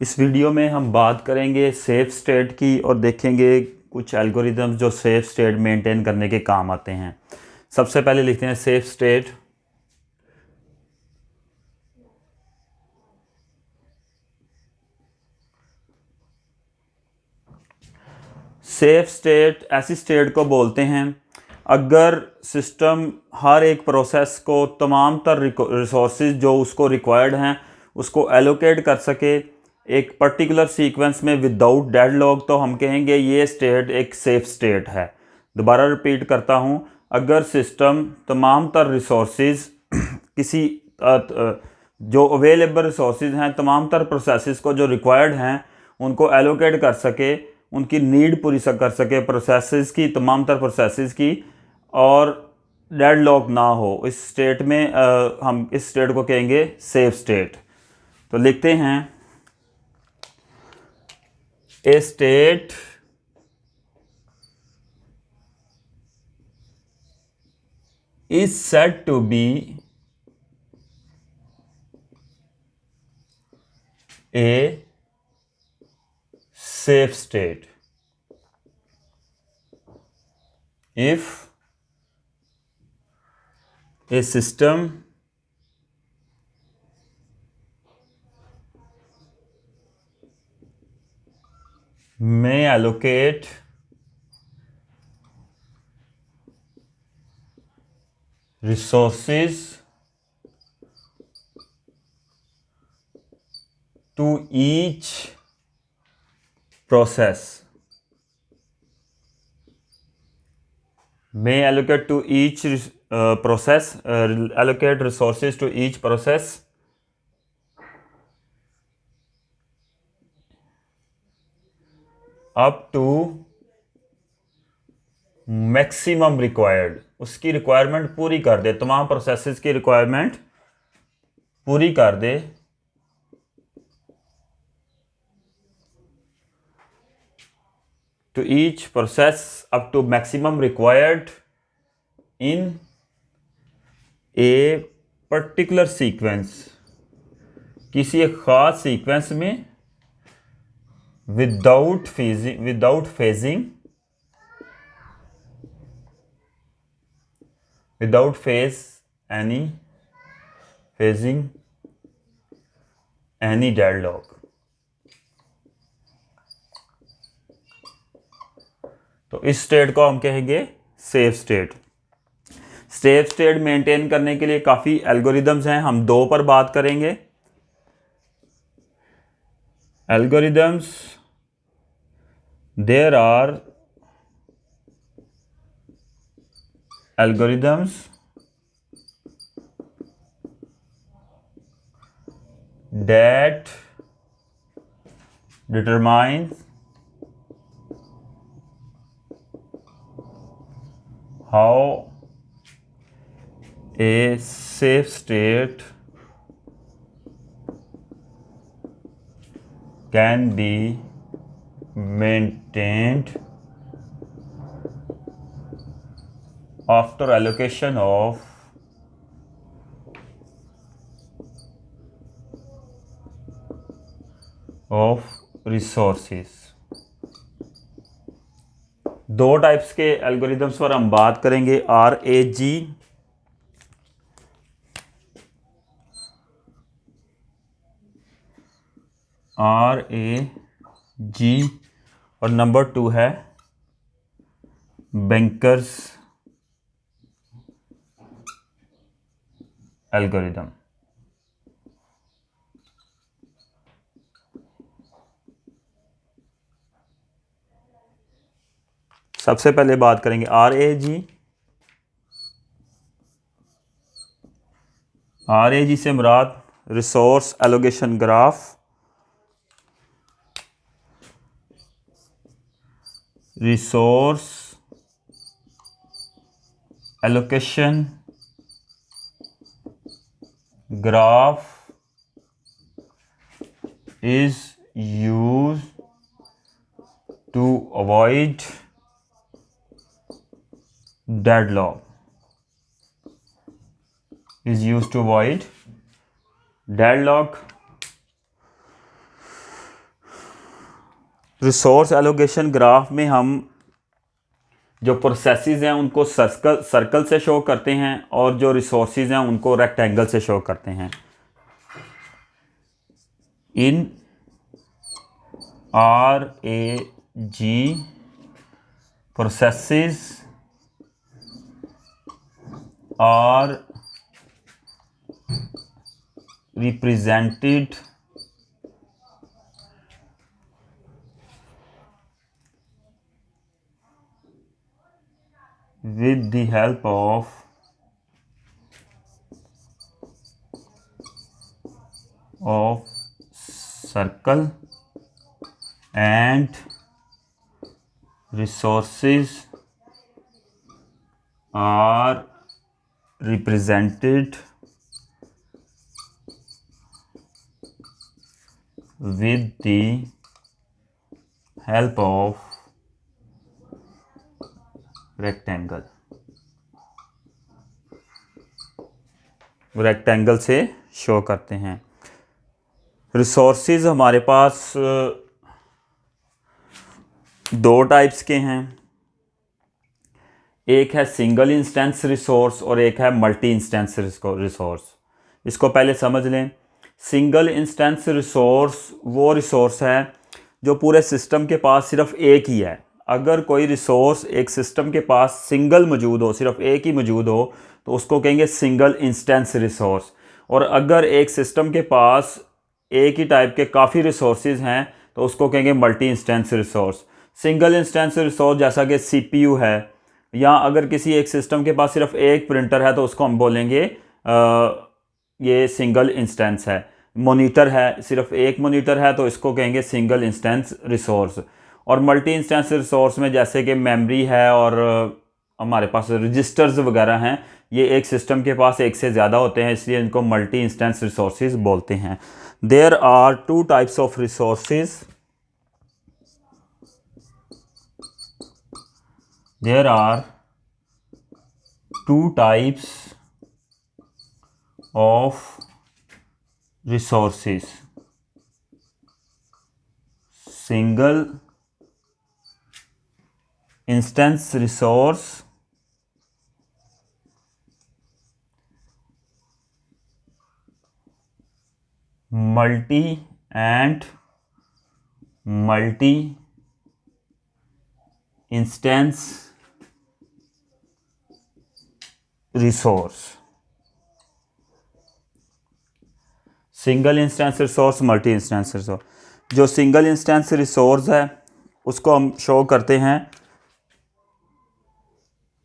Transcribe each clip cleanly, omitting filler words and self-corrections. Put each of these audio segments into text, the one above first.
इस वीडियो में हम बात करेंगे सेफ स्टेट की और देखेंगे कुछ एल्गोरिदम्स जो सेफ स्टेट मेंटेन करने के काम आते हैं। सबसे पहले लिखते हैं सेफ स्टेट। सेफ स्टेट ऐसी स्टेट को बोलते हैं अगर सिस्टम हर एक प्रोसेस को तमाम तर रिसोर्सेज जो उसको रिक्वायर्ड हैं उसको एलोकेट कर सके एक पर्टिकुलर सीक्वेंस में विदाउट डेडलॉक, तो हम कहेंगे ये स्टेट एक सेफ स्टेट है। दोबारा रिपीट करता हूँ, अगर सिस्टम तमाम तर रिसोर्सेज किसी जो अवेलेबल रिसोर्सेज हैं तमाम तर प्रोसेसेस को जो रिक्वायर्ड हैं उनको एलोकेट कर सके, उनकी नीड पूरी कर सके प्रोसेसेस की, तमाम तर प्रोसेसेस की, और डेडलॉक ना हो, इस स्टेट में हम इस स्टेट को कहेंगे सेफ स्टेट। तो लिखते हैं ए state is said to be a safe state if a system may allocate resources to each process, may allocate to each process, allocate resources to each process up to maximum required, उसकी requirement पूरी कर दे, तमाम processes की requirement पूरी कर दे to each process up to maximum required in a particular sequence, किसी एक ख़ास सीक्वेंस में विदाउट phasing any deadlock। तो इस स्टेट को हम कहेंगे safe state. Safe state maintain करने के लिए काफ़ी एल्गोरिदम्स हैं, हम दो पर बात करेंगे। Algorithms, there are algorithms that determine how a safe state can be maintained after allocation of resources। दो टाइप्स के एल्गोरिदम्स पर हम बात करेंगे, RAG और नंबर 2 है बैंकर्स एल्गोरिदम। सबसे पहले बात करेंगे RAG से मुराद resource allocation graph, resource allocation graph is used to avoid deadlock, resource allocation graph में हम जो प्रोसेसेस हैं उनको सर्कल से शो करते हैं और जो रिसोर्सेज हैं उनको रेक्टेंगल से शो करते हैं। इन RAG processes are represented with the help of circle and resources are represented with the help of rectangle. Rectangle से शो करते हैं। रिसोर्सेज हमारे पास दो टाइप्स के हैं, एक है सिंगल इंस्टेंस रिसोर्स और एक है मल्टी इंस्टेंस रिसोर्स। इसको पहले समझ लें। सिंगल इंस्टेंस रिसोर्स वो रिसोर्स है जो पूरे सिस्टम के पास सिर्फ एक ही है। अगर कोई रिसोर्स एक सिस्टम के पास सिंगल मौजूद हो, सिर्फ एक ही मौजूद हो, तो उसको कहेंगे सिंगल इंस्टेंस रिसोर्स। और अगर एक सिस्टम के पास एक ही टाइप के काफ़ी रिसोर्सेज हैं तो उसको कहेंगे multi instance resource. Single instance resource जैसा कि CPU है, या अगर किसी एक सिस्टम के पास सिर्फ एक प्रिंटर है तो उसको हम बोलेंगे ये सिंगल इंस्टेंस है। मॉनिटर है, सिर्फ एक मॉनिटर है तो इसको कहेंगे सिंगल इंस्टेंस रिसोर्स। और मल्टी इंस्टेंस रिसोर्स में जैसे कि मेमोरी है और हमारे पास रजिस्टर्स वगैरह हैं, ये एक सिस्टम के पास एक से ज़्यादा होते हैं, इसलिए इनको मल्टी इंस्टेंस रिसोर्सेज बोलते हैं। There are two types of resources. There are two types of resources, single instance resource multi and multi instance resource. Single instance resource, multi instance resource. जो सिंगल इंस्टेंस रिसोर्स है उसको हम show करते हैं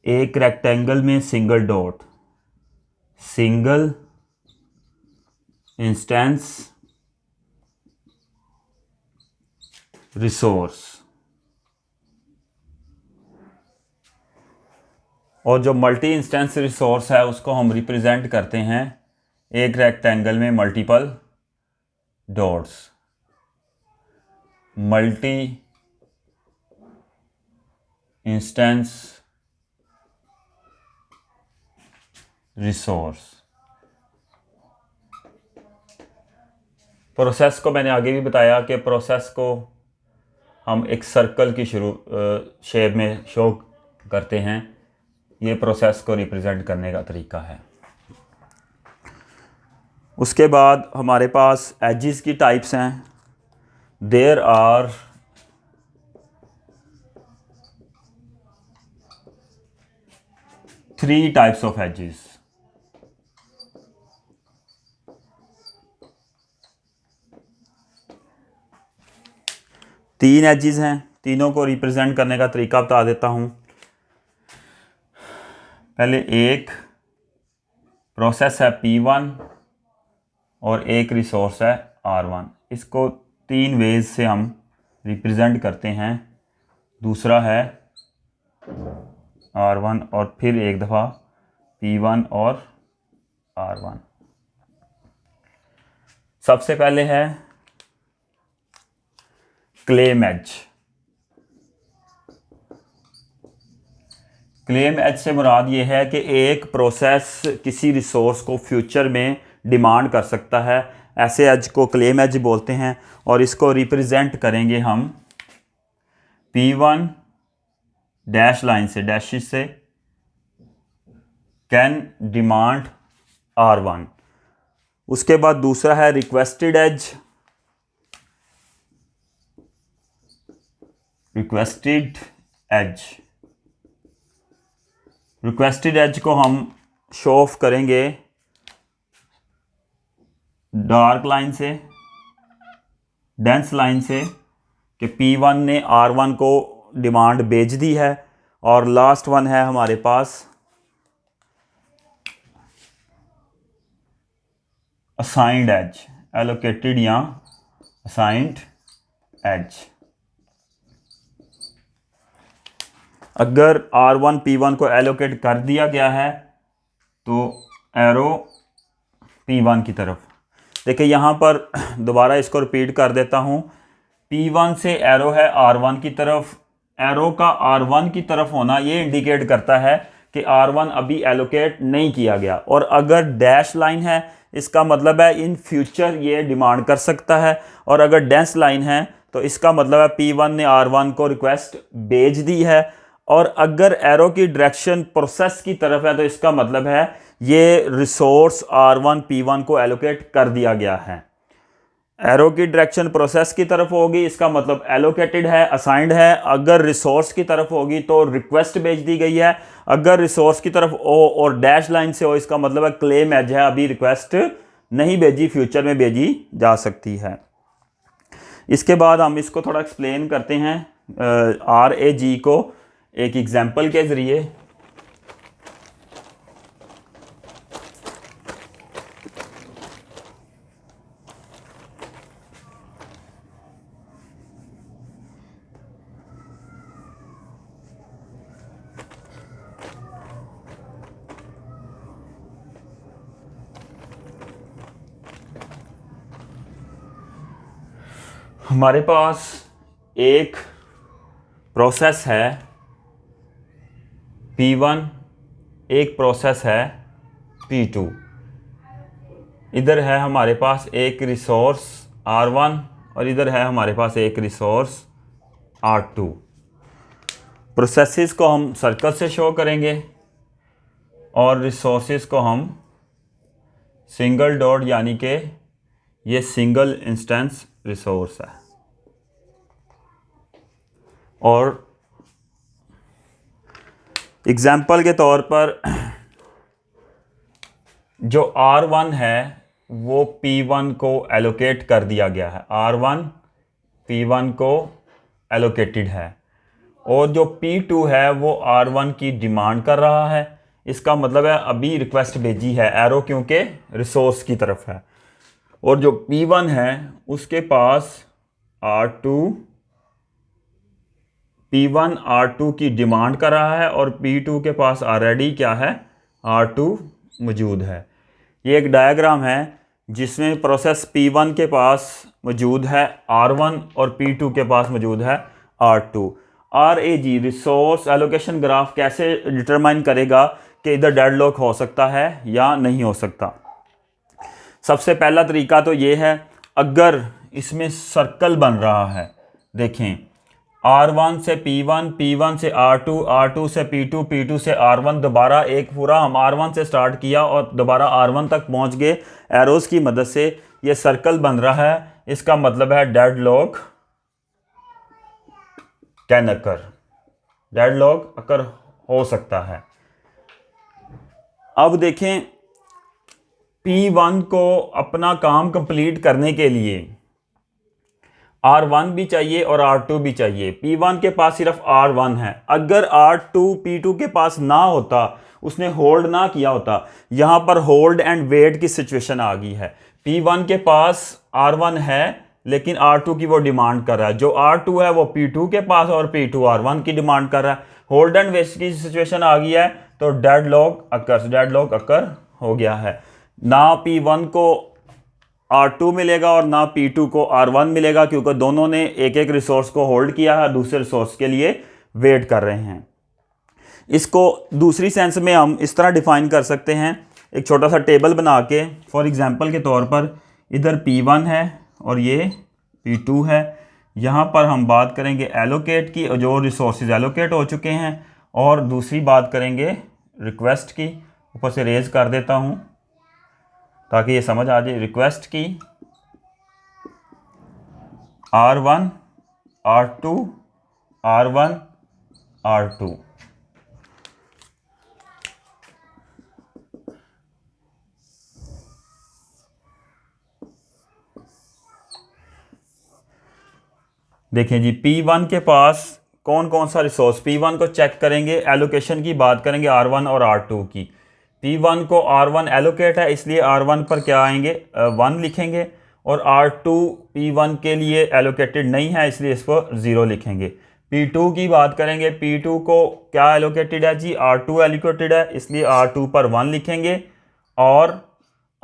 एक rectangle में single dot, single instance resource. और जो मल्टी इंस्टेंस रिसोर्स है उसको हम रिप्रेजेंट करते हैं एक रेक्टेंगल में multiple dots, multi instance resource. Process को मैंने आगे भी बताया कि प्रोसेस को हम एक सर्कल की शेप में शो करते हैं। ये प्रोसेस को रिप्रेजेंट करने का तरीका है। उसके बाद हमारे पास एजेस की टाइप्स हैं। There are three types of edges. तीन एजेस हैं, तीनों को रिप्रेजेंट करने का तरीका बता देता हूँ। पहले एक प्रोसेस है P1 और एक रिसोर्स है R1। इसको तीन वेज से हम रिप्रेजेंट करते हैं। दूसरा है R1 और फिर एक दफ़ा P1 और R1। सबसे पहले है क्लेम एज। क्लेम एज से मुराद ये है कि एक प्रोसेस किसी रिसोर्स को फ्यूचर में डिमांड कर सकता है, ऐसे एज को क्लेम एज बोलते हैं। और इसको रिप्रेजेंट करेंगे हम P1 डैश लाइन से डैश से कैन डिमांड R1। उसके बाद दूसरा है रिक्वेस्टेड एज। रिक्वेस्टेड एज को हम शो ऑफ करेंगे डार्क लाइन से, डेंस लाइन से, कि P1 ने R1 को डिमांड भेज दी है। और लास्ट वन है हमारे पास असाइंड एज, एलोकेटेड या असाइंड एज। अगर R1 P1 को एलोकेट कर दिया गया है तो एरो P1 की तरफ। देखिए यहाँ पर दोबारा इसको रिपीट कर देता हूँ। P1 से एरो है R1 की तरफ। एरो का R1 की तरफ होना ये इंडिकेट करता है कि R1 अभी एलोकेट नहीं किया गया। और अगर डैश लाइन है इसका मतलब है इन फ्यूचर ये डिमांड कर सकता है। और अगर डेंस लाइन है तो इसका मतलब है P1 ने R1 को रिक्वेस्ट भेज दी है। और अगर एरो की डायरेक्शन प्रोसेस की तरफ है तो इसका मतलब है ये रिसोर्स R1 P1 को एलोकेट कर दिया गया है। एरो की डायरेक्शन प्रोसेस की तरफ होगी, इसका मतलब एलोकेटेड है, असाइंड है। अगर रिसोर्स की तरफ होगी तो रिक्वेस्ट भेज दी गई है। अगर रिसोर्स की तरफ हो और डैश लाइन से हो इसका मतलब है क्लेम एज है, अभी रिक्वेस्ट नहीं भेजी, फ्यूचर में भेजी जा सकती है। इसके बाद हम इसको थोड़ा एक्सप्लेन करते हैं RAG को एक एग्जाम्पल के ज़रिए। हमारे पास एक प्रोसेस है P1, एक प्रोसेस है P2। इधर है हमारे पास एक रिसोर्स R1 और इधर है हमारे पास एक रिसोर्स R2। प्रोसेसेस को हम सर्कल से शो करेंगे और रिसोर्सेस को हम सिंगल डॉट, यानी कि ये सिंगल इंस्टेंस रिसोर्स है। और एग्जाम्पल के तौर पर जो R1 है वो P1 को एलोकेट कर दिया गया है। R1 P1 को एलोकेटेड है और जो P2 है वो R1 की डिमांड कर रहा है। इसका मतलब है अभी रिक्वेस्ट भेजी है, एरो क्योंकि रिसोर्स की तरफ है। और जो P1 है उसके पास P1 R2 की डिमांड कर रहा है और P2 के पास ऑलरेडी क्या है, R2 मौजूद है। ये एक डायग्राम है जिसमें प्रोसेस P1 के पास मौजूद है R1 और P2 के पास मौजूद है R2। RAG resource allocation graph कैसे डिटरमाइन करेगा कि इधर डेडलॉक हो सकता है या नहीं हो सकता। सबसे पहला तरीका तो ये है, अगर इसमें सर्कल बन रहा है, देखें R1 से P1, P1 से R2, R2 से P2, P2 से R1, दोबारा एक पूरा हम R1 से स्टार्ट किया और दोबारा R1 तक पहुंच गए एरोज़ की मदद से। ये सर्कल बन रहा है, इसका मतलब है डेडलॉक कैन अकर, डेडलॉक अकर हो सकता है। अब देखें P1 को अपना काम कंप्लीट करने के लिए R1 भी चाहिए और R2 भी चाहिए। P1 के पास सिर्फ R1 है। अगर R2 P2 के पास ना होता, उसने होल्ड ना किया होता, यहाँ पर होल्ड एंड वेट की सिचुएशन आ गई है। P1 के पास R1 है लेकिन R2 की वो डिमांड कर रहा है। जो R2 है वो P2 के पास और P2 R1 की डिमांड कर रहा है। होल्ड एंड वेट की सिचुएशन आ गई है तो डेडलॉक अकर हो गया है। ना P1 को R2 मिलेगा और ना P2 को R1 मिलेगा, क्योंकि दोनों ने एक एक रिसोर्स को होल्ड किया है, दूसरे रिसोर्स के लिए वेट कर रहे हैं। इसको दूसरी सेंस में हम इस तरह डिफाइन कर सकते हैं, एक छोटा सा टेबल बना के। फॉर एग्जांपल के तौर पर इधर P1 है और ये P2 है, यहाँ पर हम बात करेंगे एलोकेट की, जो रिसोर्सेज एलोकेट हो चुके हैं, और दूसरी बात करेंगे रिक्वेस्ट की। ऊपर से रेज कर देता हूँ ताकि ये समझ आ जाए। रिक्वेस्ट की R1 R2 R1 R2। देखें जी, P1 के पास कौन कौन सा रिसोर्स, P1 को चेक करेंगे। एलोकेशन की बात करेंगे R1 और R2 की। P1 को R1 एलोकेट है, इसलिए R1 पर क्या आएंगे, 1 लिखेंगे। और R2 P1 के लिए एलोकेटेड नहीं है, इसलिए इस पर 0 लिखेंगे। P2 की बात करेंगे, P2 को क्या एलोकेटेड है जी, R2 एलोकेटेड है, इसलिए R2 पर 1 लिखेंगे। और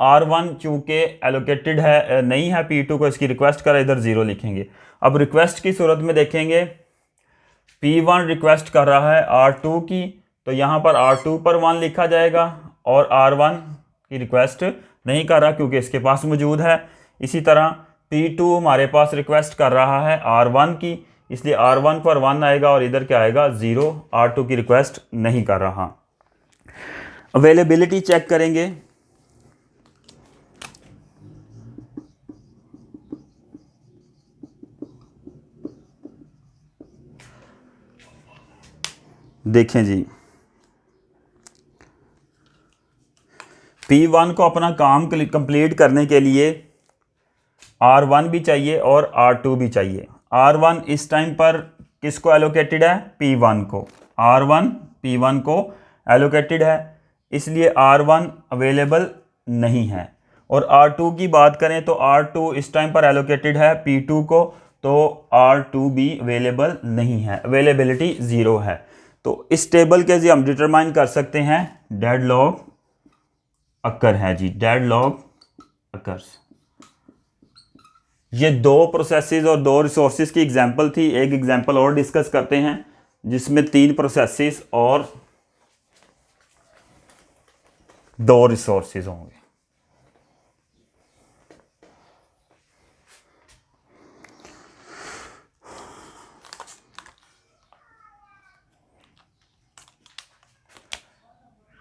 R1 चूँकि एलोकेटेड है नहीं है P2 को, इसकी रिक्वेस्ट कर इधर 0 लिखेंगे। अब रिक्वेस्ट की सूरत में देखेंगे, P1 रिक्वेस्ट कर रहा है R2 की, तो यहाँ पर R2 पर 1 लिखा जाएगा, और R1 की रिक्वेस्ट नहीं कर रहा क्योंकि इसके पास मौजूद है। इसी तरह P2 हमारे पास रिक्वेस्ट कर रहा है R1 की, इसलिए R1 पर 1 आएगा और इधर क्या आएगा, 0। R2 की रिक्वेस्ट नहीं कर रहा। अवेलेबिलिटी चेक करेंगे। देखें जी, P1 को अपना काम कंप्लीट करने के लिए R1 भी चाहिए और R2 भी चाहिए। R1 इस टाइम पर किसको एलोकेटेड है, P1 को। R1 P1 को एलोकेटेड है, इसलिए R1 अवेलेबल नहीं है। और R2 की बात करें तो R2 इस टाइम पर एलोकेटेड है P2 को, तो R2 भी अवेलेबल नहीं है, अवेलेबिलिटी 0 है। तो इस टेबल के जी हम डिटरमाइन कर सकते हैं डेडलॉक अकर है जी, डेडलॉक अकर्स। ये 2 प्रोसेसेस और 2 रिसोर्सेज की एग्जांपल थी। एक एग्जांपल और डिस्कस करते हैं जिसमें 3 प्रोसेसेस और 2 रिसोर्सेज होंगे।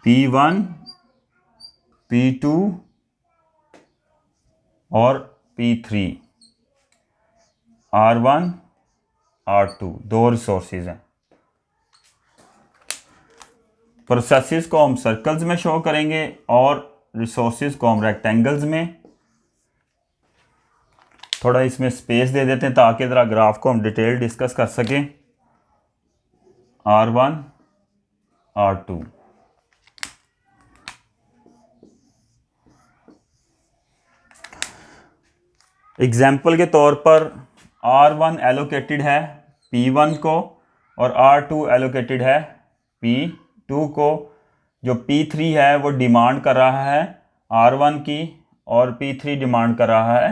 P1 P2 और P3, R1 R2, 2 रिसोर्सेज हैं। प्रोसेसेस को हम सर्कल्स में शो करेंगे और रिसोर्सेज को हम रेक्टेंगल्स में। थोड़ा इसमें स्पेस दे देते हैं ताकि ज़रा ग्राफ को हम डिटेल डिस्कस कर सकें। R1 R2, एग्जाम्पल के तौर पर R1 एलोकेटेड है P1 को और R2 एलोकेटेड है P2 को। जो P3 है वो डिमांड कर रहा है R1 की और P3 डिमांड कर रहा है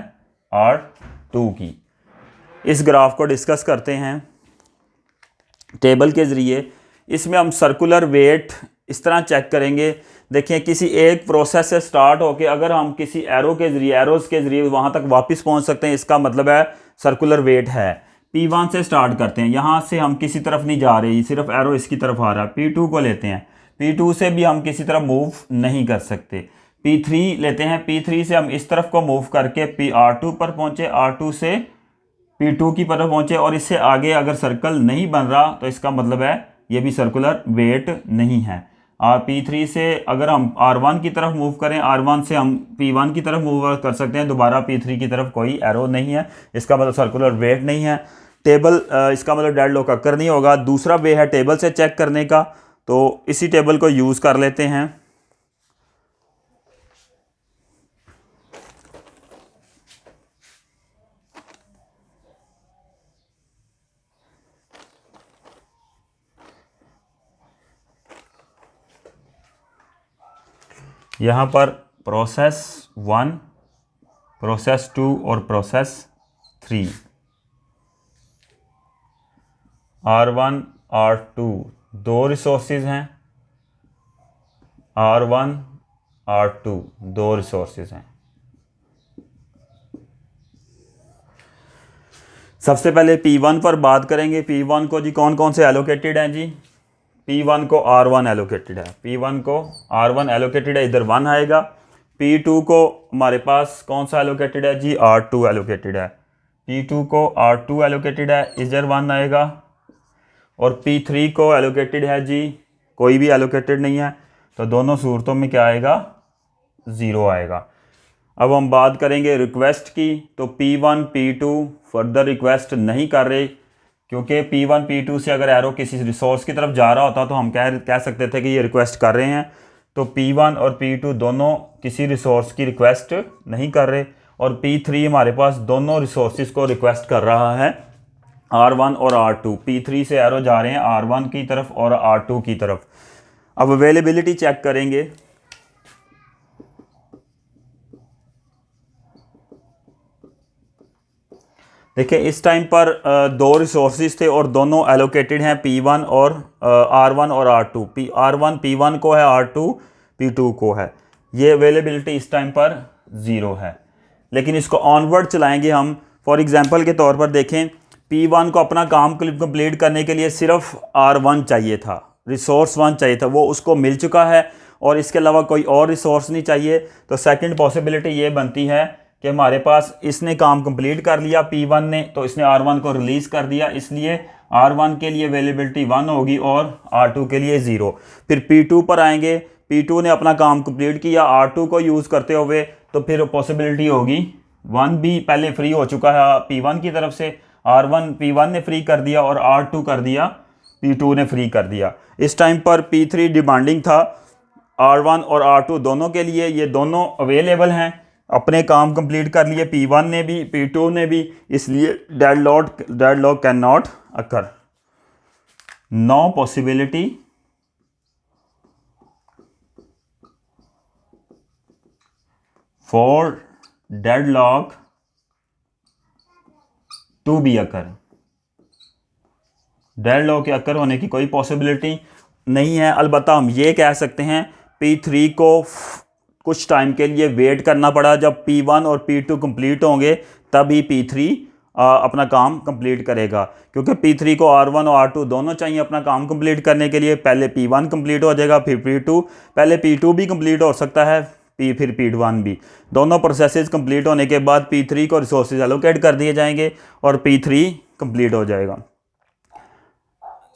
R2 की। इस ग्राफ को डिस्कस करते हैं टेबल के ज़रिए। इसमें हम सर्कुलर वेट इस तरह चेक करेंगे। देखिए, किसी एक प्रोसेस से स्टार्ट होकर अगर हम किसी एरोज़ के ज़रिए वहाँ तक वापस पहुँच सकते हैं, इसका मतलब है सर्कुलर वेट है। P1 से स्टार्ट करते हैं, यहाँ से हम किसी तरफ नहीं जा रहे, सिर्फ एरो इसकी तरफ आ रहा है। P2 को लेते हैं, P2 से भी हम किसी तरफ मूव नहीं कर सकते। P3 लेते हैं, P3 से हम इस तरफ को मूव करके R2 पर पहुँचे, R2 से P2 की तरफ पहुँचे, और इससे आगे अगर सर्कल नहीं बन रहा तो इसका मतलब है ये भी सर्कुलर वेट नहीं है। P3 से अगर हम R1 की तरफ मूव करें, R1 से हम P1 की तरफ मूव कर सकते हैं, दोबारा P3 की तरफ कोई एरो नहीं है, इसका मतलब सर्कुलर वेट नहीं है। टेबल इसका मतलब डेडलॉक अकर नहीं होगा। दूसरा वे है टेबल से चेक करने का, तो इसी टेबल को यूज़ कर लेते हैं। यहाँ पर प्रोसेस 1, प्रोसेस 2 और प्रोसेस 3, R1 R2 2 रिसोर्सेज हैं, R1 R2 2 रिसोर्सेज हैं। सबसे पहले P1 पर बात करेंगे। P1 को जी कौन कौन से एलोकेटेड हैं जी? P1 को R1 एलोकेटेड है, P1 को R1 एलोकेटेड है, इधर 1 आएगा। P2 को हमारे पास कौन सा एलोकेटेड है जी? R2 एलोकेटेड है, P2 को R2 एलोकेटेड है, इधर 1 आएगा। और P3 को एलोकेटेड है जी, कोई भी एलोकेटेड नहीं है, तो दोनों सूरतों में क्या आएगा? 0 आएगा। अब हम बात करेंगे रिक्वेस्ट की, तो P1 P2 फर्दर रिक्वेस्ट नहीं कर रहे, क्योंकि P1 P2 से अगर एरो किसी रिसोर्स की तरफ जा रहा होता तो हम कह सकते थे कि ये रिक्वेस्ट कर रहे हैं। तो P1 और P2 दोनों किसी रिसोर्स की रिक्वेस्ट नहीं कर रहे, और P3 हमारे पास दोनों रिसोर्सेज को रिक्वेस्ट कर रहा है, R1 और R2। P3 से एरो जा रहे हैं R1 की तरफ और R2 की तरफ। अब अवेलेबिलिटी चेक करेंगे। देखिए इस टाइम पर दो रिसोर्सेज थे और दोनों एलोकेटेड हैं, P1 और R1 और R2। R1 P1 को है, R2 P2 को है। ये अवेलेबिलिटी इस टाइम पर 0 है, लेकिन इसको ऑनवर्ड चलाएंगे हम। फॉर एग्जांपल के तौर पर देखें, P1 को अपना काम कंप्लीट करने के लिए सिर्फ R1 चाहिए था, रिसोर्स 1 चाहिए था, वो उसको मिल चुका है और इसके अलावा कोई और रिसोर्स नहीं चाहिए। तो सेकंड पॉसिबिलिटी ये बनती है कि हमारे पास इसने काम कंप्लीट कर लिया P1 ने, तो इसने R1 को रिलीज़ कर दिया, इसलिए R1 के लिए अवेलेबिलिटी 1 होगी और R2 के लिए 0। फिर P2 पर आएंगे, P2 ने अपना काम कंप्लीट किया R2 को यूज़ करते हुए, तो फिर पॉसिबिलिटी होगी 1 भी पहले फ्री हो चुका है P1 की तरफ से, R1 P1 ने फ्री कर दिया और R2 कर दिया P2 ने फ्री कर दिया। इस टाइम पर P3 डिमांडिंग था R1 और R2 दोनों के लिए, ये दोनों अवेलेबल हैं, अपने काम कंप्लीट कर लिए P1 ने भी P2 ने भी, इसलिए deadlock can not occur. No possibility for deadlock to be occur. Deadlock के अकर होने की कोई पॉसिबिलिटी नहीं है। अलबत्ता हम ये कह सकते हैं P3 को कुछ टाइम के लिए वेट करना पड़ा, जब P1 और P2 कंप्लीट होंगे तभी P3 अपना काम कंप्लीट करेगा, क्योंकि P3 को R1 और R2 दोनों चाहिए अपना काम कंप्लीट करने के लिए। पहले P1 कंप्लीट हो जाएगा, फिर P2, पहले P2 भी कंप्लीट हो सकता है, फिर P1 भी। दोनों प्रोसेसेस कंप्लीट होने के बाद P3 को रिसोर्सेज एलोकेट कर दिए जाएंगे और P3 कंप्लीट हो जाएगा।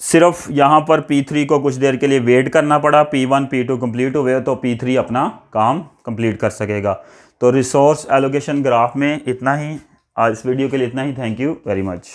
सिर्फ यहाँ पर P3 को कुछ देर के लिए वेट करना पड़ा, P1 P2 कंप्लीट हुए तो P3 अपना काम कंप्लीट कर सकेगा। तो रिसोर्स एलोकेशन ग्राफ में इतना ही, आज इस वीडियो के लिए इतना ही। Thank you very much.